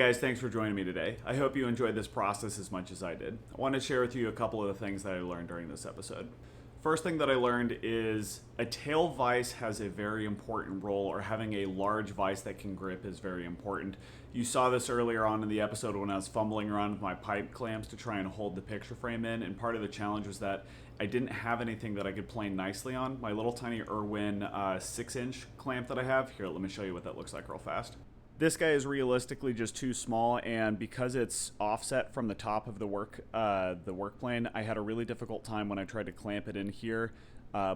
guys, thanks for joining me today. I hope you enjoyed this process as much as I did. I want to share with you a couple of the things that I learned during this episode. First thing that I learned is a tail vise has a very important role, or having a large vise that can grip is very important. You saw this earlier on in the episode when I was fumbling around with my pipe clamps to try and hold the picture frame in, and part of the challenge was that I didn't have anything that I could plane nicely on. My little tiny Irwin 6-inch clamp that I have, here, let me show you what that looks like real fast. This guy is realistically just too small, and because it's offset from the top of the work plane, I had a really difficult time when I tried to clamp it in here,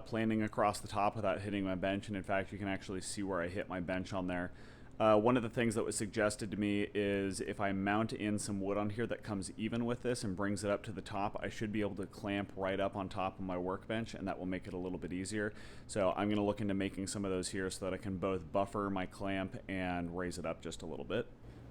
planing across the top without hitting my bench, and in fact you can actually see where I hit my bench on there. One of the things that was suggested to me is if I mount in some wood on here that comes even with this and brings it up to the top, I should be able to clamp right up on top of my workbench, and that will make it a little bit easier. So I'm going to look into making some of those here so that I can both buffer my clamp and raise it up just a little bit.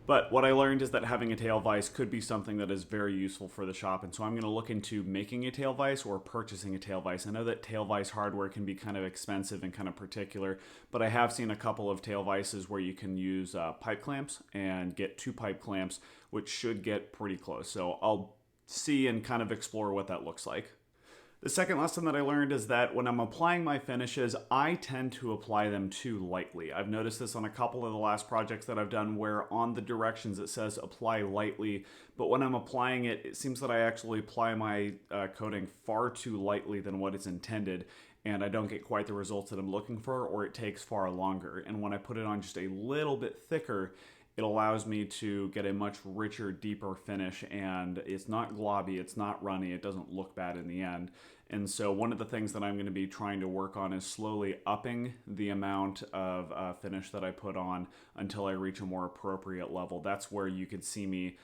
But what I learned is that having a tail vise could be something that is very useful for the shop, and so I'm going to look into making a tail vise or purchasing a tail vise. I know that tail vise hardware can be kind of expensive and kind of particular, but I have seen a couple of tail vises where you can use pipe clamps and get 2 pipe clamps, which should get pretty close. So I'll see and kind of explore what that looks like. The second lesson that I learned is that when I'm applying my finishes, I tend to apply them too lightly. I've noticed this on a couple of the last projects that I've done where on the directions it says apply lightly, but when I'm applying it, it seems that I actually apply my coating far too lightly than what is intended, and I don't get quite the results that I'm looking for, or it takes far longer. And when I put it on just a little bit thicker, it allows me to get a much richer, deeper finish, and it's not globby, it's not runny, it doesn't look bad in the end. And so one of the things that I'm going to be trying to work on is slowly upping the amount of finish that I put on until I reach a more appropriate level. That's where you could see me.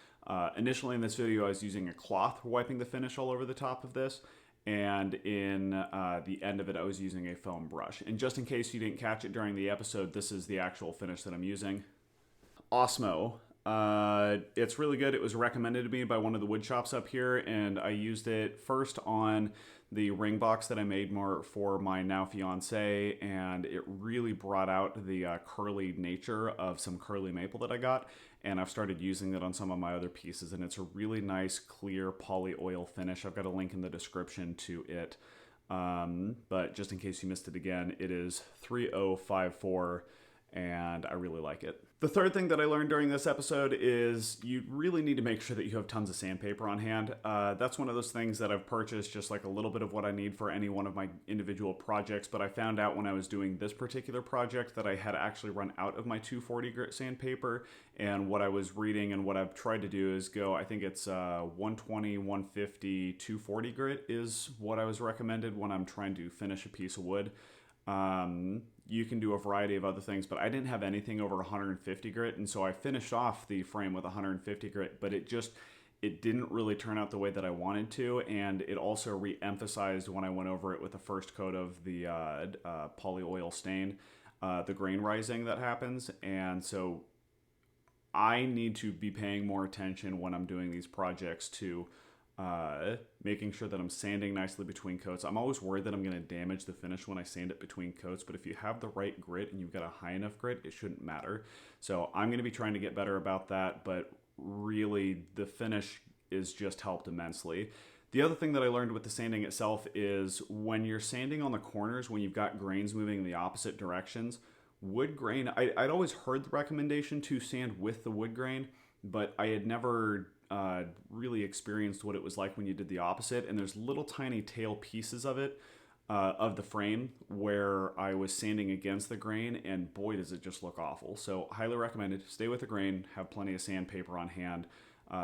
Initially in this video, I was using a cloth wiping the finish all over the top of this. And in the end of it, I was using a foam brush. And just in case you didn't catch it during the episode, this is the actual finish that I'm using. Osmo. It's really good. It was recommended to me by one of the wood shops up here, and I used it first on the ring box that I made more for my now fiancée, and it really brought out the curly nature of some curly maple that I got, and I've started using it on some of my other pieces, and it's a really nice clear poly oil finish. I've got a link in the description to it, but just in case you missed it again, it is 3054, and I really like it. The third thing that I learned during this episode is you really need to make sure that you have tons of sandpaper on hand. That's one of those things that I've purchased, just like a little bit of what I need for any one of my individual projects, but I found out when I was doing this particular project that I had actually run out of my 240 grit sandpaper, and what I was reading and what I've tried to do is go, I think it's 120, 150, 240 grit is what I was recommended when I'm trying to finish a piece of wood. You can do a variety of other things, but I didn't have anything over 150 grit, and so I finished off the frame with 150 grit, but it didn't really turn out the way that I wanted to, and it also re-emphasized when I went over it with the first coat of the poly oil stain, the grain rising that happens, and so I need to be paying more attention when I'm doing these projects to making sure that I'm sanding nicely between coats. I'm always worried that I'm going to damage the finish when I sand it between coats, but if you have the right grit and you've got a high enough grit, it shouldn't matter. So I'm going to be trying to get better about that, but really the finish is just helped immensely. The other thing that I learned with the sanding itself is when you're sanding on the corners, when you've got grains moving in the opposite directions, wood grain, I'd always heard the recommendation to sand with the wood grain, but I had never really experienced what it was like when you did the opposite, and there's little tiny tail pieces of it, of the frame, where I was sanding against the grain, and boy does it just look awful. So highly recommended, stay with the grain, have plenty of sandpaper on hand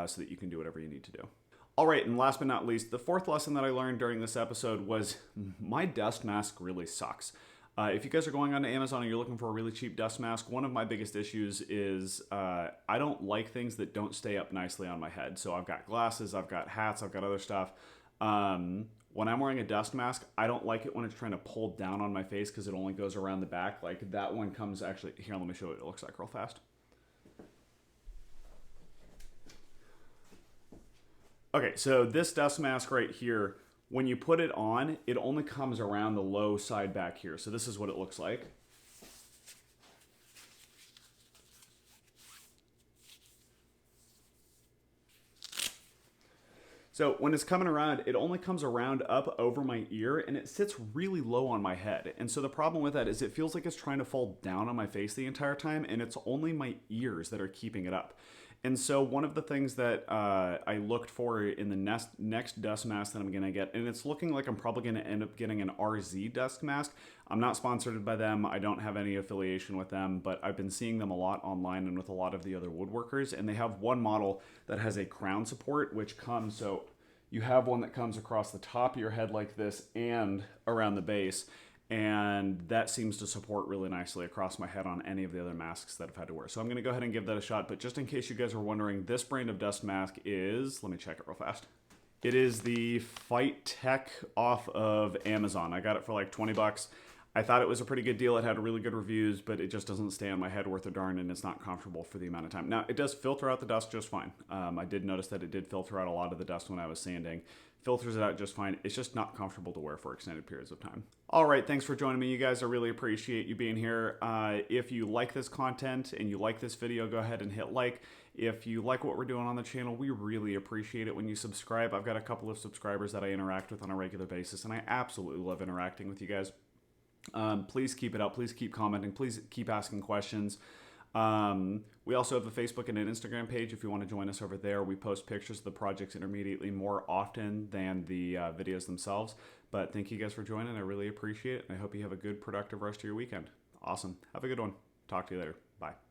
so that you can do whatever you need to do. All right, and last but not least, the fourth lesson that I learned during this episode was my dust mask really sucks. If you guys are going onto Amazon and you're looking for a really cheap dust mask, one of my biggest issues is I don't like things that don't stay up nicely on my head. So I've got glasses, I've got hats, I've got other stuff. When I'm wearing a dust mask, I don't like it when it's trying to pull down on my face because it only goes around the back. Like that one comes actually, here, let me show you what it looks like real fast. Okay, so this dust mask right here, when you put it on, it only comes around the low side back here. So this is what it looks like. So when it's coming around, it only comes around up over my ear and it sits really low on my head. And so the problem with that is it feels like it's trying to fall down on my face the entire time, and it's only my ears that are keeping it up. And so one of the things that I looked for in the next dust mask that I'm going to get, and it's looking like I'm probably going to end up getting an RZ dust mask. I'm not sponsored by them. I don't have any affiliation with them, but I've been seeing them a lot online and with a lot of the other woodworkers. And they have one model that has a crown support, which comes, so you have one that comes across the top of your head like this and around the base. And that seems to support really nicely across my head on any of the other masks that I've had to wear. So I'm going to go ahead and give that a shot. But just in case you guys are wondering, this brand of dust mask is, let me check it real fast. It is the Fight Tech off of Amazon. I got it for like 20 bucks. I thought it was a pretty good deal. It had really good reviews, but it just doesn't stay on my head worth a darn, and it's not comfortable for the amount of time. Now, it does filter out the dust just fine. I did notice that it did filter out a lot of the dust when I was sanding. Filters it out just fine. It's just not comfortable to wear for extended periods of time. All right, thanks for joining me, you guys. I really appreciate you being here. If you like this content and you like this video, go ahead and hit like. If you like what we're doing on the channel, we really appreciate it when you subscribe. I've got a couple of subscribers that I interact with on a regular basis, and I absolutely love interacting with you guys. Please keep it up. Please keep commenting. Please keep asking questions. We also have a Facebook and an Instagram page if you want to join us over there. We post pictures of the projects intermediately more often than the videos themselves. But thank you guys for joining. I really appreciate it. And I hope you have a good, productive rest of your weekend. Awesome. Have a good one. Talk to you later. Bye.